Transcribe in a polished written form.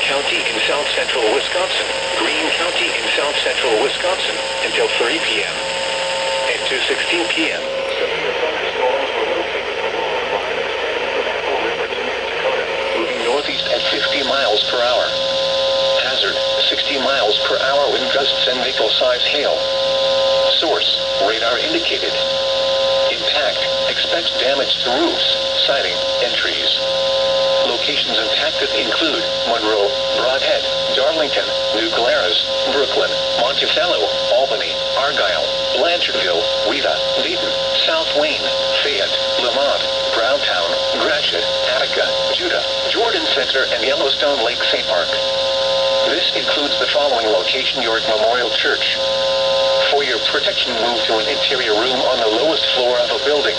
County in south central Wisconsin, Greene County in south central Wisconsin until 3 p.m. At 2:16 p.m. Severe thunderstorms were located along the line extending from Apple River to North Dakota, moving northeast at 50 miles per hour. Hazard, 60 miles per hour with gusts and vehicle-size hail. Source, radar indicated. Impact, expects damage to roofs, siding, and trees. Locations impacted include Monroe, Brodhead, Darlington, New Glarus, Brooklyn, Monticello, Albany, Argyle, Blanchardville, Wheeler, Dayton, South Wayne, Fayette, Lamont, Browntown, Gratiot, Attica, Judah, Jordan Center, and Yellowstone Lake State Park. This includes the following location: York Memorial Church. For your protection, move to an interior room on the lowest floor of a building.